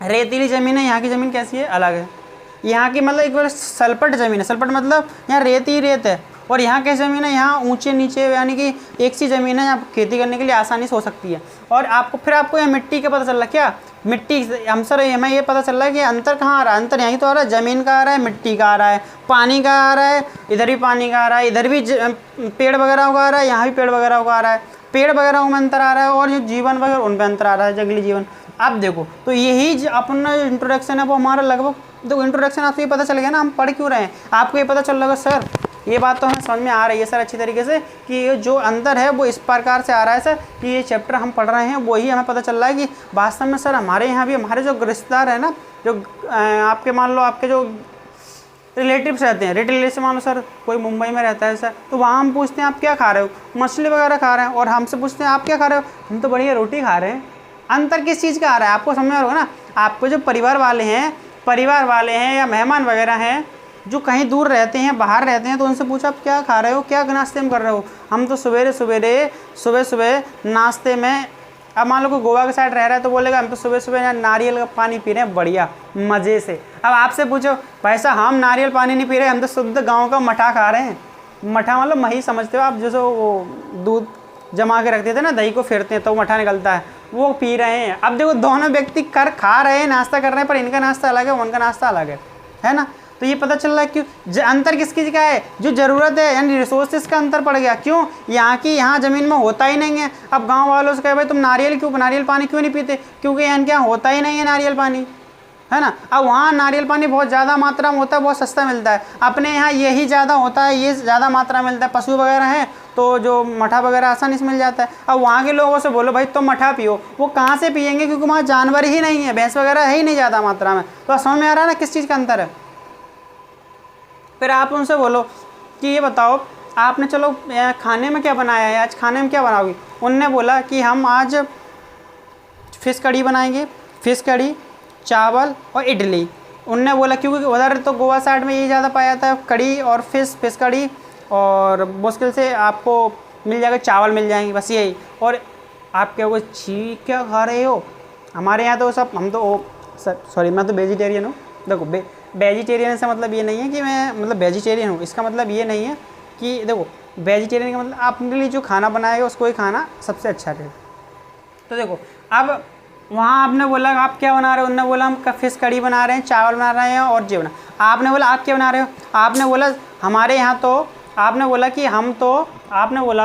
रेतीली ज़मीन है, यहाँ की ज़मीन कैसी है, अलग है। यहाँ की मतलब एक बार सलपट ज़मीन है, सलपट मतलब यहाँ रेत ही रेत है, और यहाँ कैसी ज़मीन है, यहाँ ऊंचे नीचे, यानी कि एक सी ज़मीन है, यहाँ खेती करने के लिए आसानी से हो सकती है। और फिर आपको यहाँ मिट्टी का पता चल रहा है, क्या मिट्टी हम सर हमें ये पता चल रहा है कि अंतर कहाँ आ रहा है, अंतर यहीं तो आ रहा है, ज़मीन का आ रहा है, मिट्टी का आ रहा है, पानी का आ रहा है, इधर भी पानी का आ रहा है, इधर भी पेड़ वगैरह का आ रहा है, यहाँ भी पेड़ वगैरह का आ रहा है, पेड़ वगैरह में अंतर आ रहा है, और जो जीवन वगैरह उनमें अंतर आ रहा है, जंगली जीवन। अब देखो तो यही अपना इंट्रोडक्शन है वो हमारा लगभग, देखो इंट्रोडक्शन आपको ये पता चल गया ना हम पढ़ क्यों रहे हैं, आपको ये पता चल रहा होगा सर ये बात तो हमें समझ में आ रही है सर अच्छी तरीके से, कि जो अंतर है वो इस प्रकार से आ रहा है सर, कि ये चैप्टर हम पढ़ रहे हैं वही हमें पता चल रहा है कि वास्तव में सर हमारे यहाँ भी हमारे जो रिश्तेदार है ना, जो आपके मान लो आपके जो रिलेटिव्स रहते हैं, रिलेटिव मान लो सर कोई मुंबई में रहता है सर, तो वहाँ हम पूछते हैं आप क्या खा रहे हो, मछली वगैरह खा रहे हैं, और हमसे पूछते हैं आप क्या खा रहे हो, हम तो बढ़िया रोटी खा रहे हैं। अंतर किस चीज़ का आ रहा है आपको समझ में आ रहा होगा ना। आपको जो परिवार वाले हैं या मेहमान वगैरह हैं जो कहीं दूर रहते हैं, बाहर रहते हैं, तो उनसे पूछा आप क्या खा रहे हो, क्या नाश्ते में कर रहे हो। हम तो सुबह नाश्ते में, अब मान लो कोई गोवा के साइड रह रहा है तो बोलेगा हम तो सुबह नारियल का पानी पी रहे हैं बढ़िया मज़े से। अब आपसे पूछो भाई साहब हम नारियल पानी नहीं पी रहे, हम तो शुद्ध गाँव का मठा खा रहे हैं। मठा मतलब मही समझते हो आप, जैसे वो दूध जमा के रखते थे ना, दही को फेरते हैं तो मठा निकलता है, वो पी रहे हैं। अब देखो दोनों व्यक्ति खा रहे हैं, नाश्ता कर रहे हैं, पर इनका नाश्ता अलग है, उनका नाश्ता अलग है ना। तो ये पता चल रहा है क्यों अंतर किस चीज़ का है, जो ज़रूरत है यानी रिसोर्सेज का अंतर पड़ गया। क्यों? यहाँ ज़मीन में होता ही नहीं है। अब गांव वालों से कहे भाई तुम नारियल पानी क्यों नहीं पीते, क्योंकि यहाँ क्या होता ही नहीं है नारियल पानी, है ना। अब वहाँ नारियल पानी बहुत ज़्यादा मात्रा में होता है, बहुत सस्ता मिलता है। अपने यहाँ यही ज़्यादा होता है, ये ज़्यादा मात्रा में मिलता है। पशु वगैरह हैं तो जो मठा वगैरह आसानी से मिल जाता है। अब वहाँ के लोगों से बोलो भाई तुम मठा पियो, वो कहाँ से पियेंगे, क्योंकि वहाँ जानवर ही नहीं है, भैंस वगैरह है ही नहीं ज़्यादा मात्रा में। तो समझ में आ रहा है ना किस चीज़ का अंतर है। फिर आप उनसे बोलो कि ये बताओ आपने चलो खाने में क्या बनाया है, आज खाने में क्या बनाओगी। उनने बोला कि हम आज फ़िश कड़ी बनाएंगे, फ़िश कड़ी, चावल और इडली। उनने बोला क्योंकि उधर तो गोवा साइड में यही ज़्यादा पाया जाता है, कड़ी और फ़िश कड़ी, और मुश्किल से आपको मिल जाएगा चावल मिल जाएंगे, बस यही। और आप क्या वो छी क्या खा रहे हो, हमारे यहाँ तो सब हम तो सॉरी मैं तो वेजिटेरियन हूँ। देखो वेजिटेरियन से मतलब ये नहीं है कि मैं मतलब वेजिटेरियन हूँ, इसका मतलब ये नहीं है कि देखो वेजिटेरियन का मतलब आपके लिए जो खाना बनाएगा उसको ही खाना सबसे अच्छा रहेगा। तो देखो अब वहाँ आपने बोला आप क्या बना रहे हो, उन्होंने बोला हम फ़िश कड़ी बना रहे हैं, चावल बना रहे हैं और ये बना। आपने बोला आप क्या बना रहे हो, आपने बोला हमारे यहाँ तो, आपने बोला कि हम तो, आपने बोला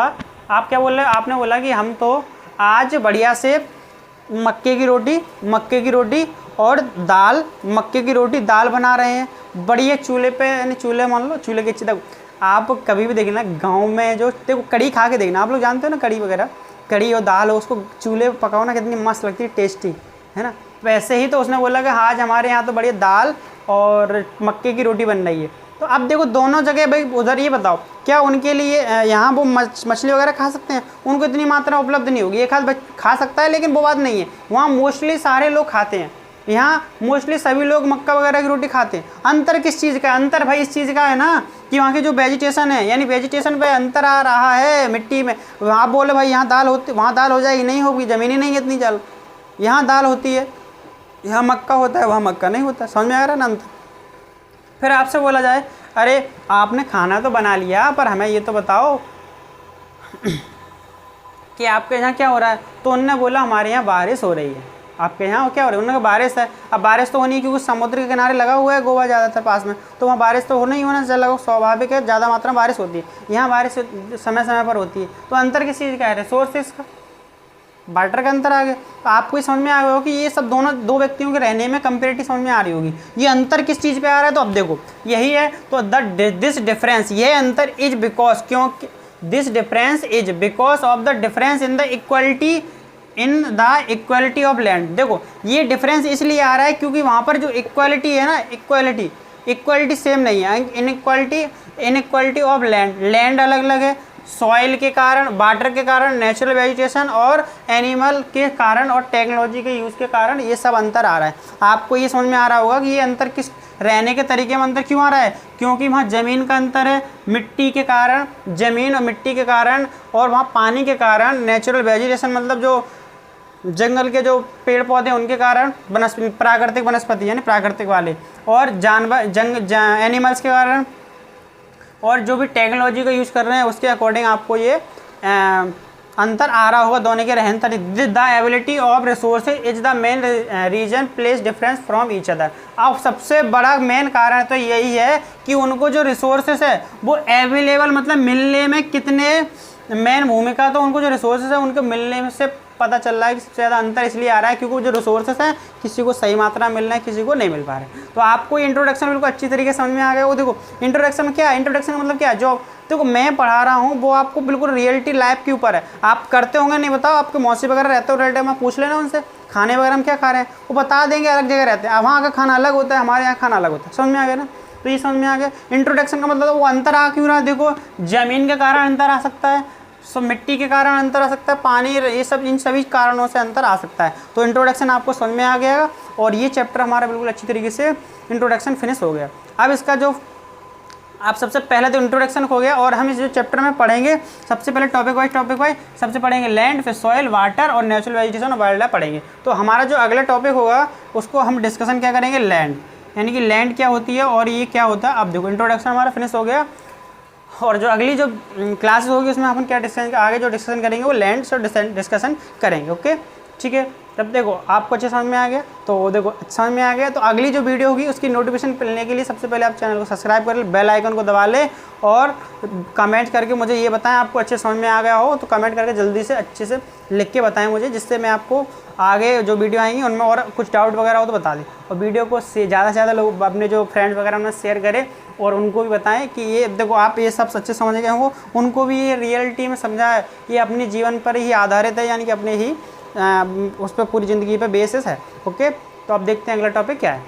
आप क्या बोल रहे हो, आपने बोला कि हम तो आज बढ़िया से मक्के की रोटी और दाल, मक्के की रोटी दाल बना रहे हैं बढ़िया चूल्हे पे, यानी चूल्हे मान लो चूल्हे के अच्छे। देखो आप कभी भी देखना गांव में जो देखो कड़ी खा के देखना, आप लोग जानते हो ना कड़ी वगैरह, कड़ी और दाल हो उसको चूल्हे पे पकाओ ना, कितनी मस्त लगती है, टेस्टी है ना। वैसे ही तो उसने बोला कि आज हमारे यहाँ तो बढ़िया दाल और मक्के की रोटी बन रही है। तो अब देखो दोनों जगह भाई उधर ये बताओ क्या उनके लिए यहाँ वो मछली वगैरह खा सकते हैं, उनको इतनी मात्रा उपलब्ध नहीं होगी। एक आध खा सकता है लेकिन वो बात नहीं है, वहाँ मोस्टली सारे लोग खाते हैं, यहाँ मोस्टली सभी लोग मक्का वगैरह की रोटी खाते हैं। अंतर किस चीज़ का है, अंतर भाई इस चीज़ का है ना कि वहाँ की जो वेजिटेशन है, यानी वेजिटेशन पे अंतर आ रहा है मिट्टी में। आप बोले भाई यहाँ दाल होती, वहाँ दाल हो जाएगी, नहीं होगी, ज़मीन ही नहीं है इतनी जल, यहाँ दाल होती है, यहाँ मक्का होता है, वहाँ मक्का नहीं होता। समझ में आ रहा है ना अंतर। फिर आपसे बोला जाए अरे आपने खाना तो बना लिया पर हमें ये तो बताओ कि आपके यहाँ क्या हो रहा है। तो उन्होंने बोला हमारे यहाँ बारिश हो रही है। आपके यहाँ क्या हो रहा है, उन्होंने कहा बारिश है। अब बारिश तो होनी है क्योंकि समुद्र के किनारे लगा हुआ है गोवा ज़्यादातर पास में, तो वहाँ बारिश तो होना ही होना चाहिए, स्वाभाविक है, ज़्यादा मात्रा में बारिश होती है। यहाँ बारिश समय समय पर होती है। तो अंतर किस चीज़ का है, रिसोर्सेज का, वाटर का अंतर आ गया। तो आपको समझ में आ गया हो कि ये सब दोनों दो व्यक्तियों के रहने में कंपेरेटिव समझ में आ रही होगी। ये अंतर किस चीज़ पे आ रहा है, तो अब देखो यही है। तो दिस डिफरेंस, ये अंतर इज बिकॉज, क्योंकि this difference is because of the difference in the equality of land. देखो ये डिफरेंस इसलिए आ रहा है क्योंकि वहाँ पर जो इक्वालिटी है ना, इक्वालिटी सेम नहीं है। इनइक्वालिटी ऑफ लैंड अलग अलग है, सॉइल के कारण, वाटर के कारण, नेचुरल वेजिटेशन और एनिमल के कारण और टेक्नोलॉजी के यूज़ के कारण ये सब अंतर आ रहा है। आपको ये समझ में आ रहा होगा कि ये अंतर किस रहने के तरीके में अंतर क्यों आ रहा है, क्योंकि वहाँ ज़मीन का अंतर है, मिट्टी के कारण, ज़मीन और मिट्टी के कारण, और वहाँ पानी के कारण, नेचुरल वेजिटेशन मतलब जो जंगल के जो पेड़ पौधे उनके कारण, प्राकृतिक वनस्पति यानी प्राकृतिक वाले, और जानवर एनिमल्स के कारण, और जो भी टेक्नोलॉजी का यूज़ कर रहे हैं उसके अकॉर्डिंग आपको ये अंतर आ रहा होगा दोनों के रहन तरीके। The ability of resources is the main reason place difference from each other. अब सबसे बड़ा मेन कारण तो यही है कि उनको जो रिसोर्सेज है वो अवेलेबल, मतलब मिलने में कितने मेन भूमिका, तो उनको जो रिसोर्सेज है उनको मिलने में से पता चल रहा है कि सबसे ज़्यादा अंतर इसलिए आ रहा है क्योंकि जो रिसोर्सेस हैं किसी को सही मात्रा मिल रहा है, किसी को नहीं मिल पा रहे। तो आपको इंट्रोडक्शन बिल्कुल अच्छी तरीके से समझ में आ गया। वो देखो इंट्रोडक्शन क्या है, इंट्रोडक्शन का मतलब क्या है, जो देखो मैं पढ़ा रहा हूँ वो आपको बिल्कुल रियलिटी लाइफ के ऊपर है। आप करते होंगे नहीं बताओ, आपके मौसी वगैरह रहते हो रिलेटिव में, पूछ लेना उनसे खाने वगैरह हम क्या खा रहे हैं, वो बता देंगे अलग जगह रहते हैं, वहाँ का खाना अलग होता है, हमारे यहाँ खाना अलग होता है। समझ में आ गया ना। तो ये समझ में आ गया इंट्रोडक्शन का मतलब वो अंतर आ क्यों रहा है। देखो ज़मीन के कारण अंतर आ सकता है, मिट्टी के कारण अंतर आ सकता है, पानी, ये सब इन सभी कारणों से अंतर आ सकता है। तो इंट्रोडक्शन आपको समझ में आ गया और ये चैप्टर हमारा बिल्कुल अच्छी तरीके से इंट्रोडक्शन फिनिश हो गया। अब इसका जो आप सबसे पहले तो इंट्रोडक्शन हो गया और हम इस जो चैप्टर में पढ़ेंगे सबसे पहले टॉपिक वाइज सबसे पढ़ेंगे लैंड, फिर सॉइल, वाटर और नेचुरल वेजिटेशन और वाइल्ड लाइफ पढ़ेंगे। तो हमारा जो अगला टॉपिक होगा उसको हम डिस्कशन क्या करेंगे, लैंड, यानी कि लैंड क्या होती है और ये क्या होता है। अब देखो इंट्रोडक्शन हमारा फिनिश हो गया और जो अगली जो क्लासेस होगी उसमें अपन क्या डिस्कशन, आगे जो डिस्कशन करेंगे वो लैंड से डिस्कशन करेंगे। ओके ठीक है। जब देखो आपको अच्छे समझ में आ गया तो देखो समझ में आ गया तो अगली जो वीडियो होगी उसकी नोटिफिकेशन मिलने के लिए सबसे पहले आप चैनल को सब्सक्राइब कर लें, बेल आइकन को दबा लें और कमेंट करके मुझे ये बताएं आपको अच्छे समझ में आ गया हो तो कमेंट करके जल्दी से अच्छे से लिख के बताएं मुझे, जिससे मैं आपको आगे जो वीडियो आएंगी उनमें और कुछ डाउट वगैरह हो तो बता दें। और वीडियो को ज़्यादा से ज़्यादा लोग अपने जो फ्रेंड्स वगैरह उन्हें शेयर करें और उनको भी बताएं कि ये देखो आप ये सब अच्छे समझ गए हो, उनको भी ये रियलिटी में समझा है, ये अपने जीवन पर ही आधारित है, यानी कि अपने ही उस पर पूरी ज़िंदगी पर बेसिस है। ओके, तो अब देखते हैं अगला टॉपिक क्या है।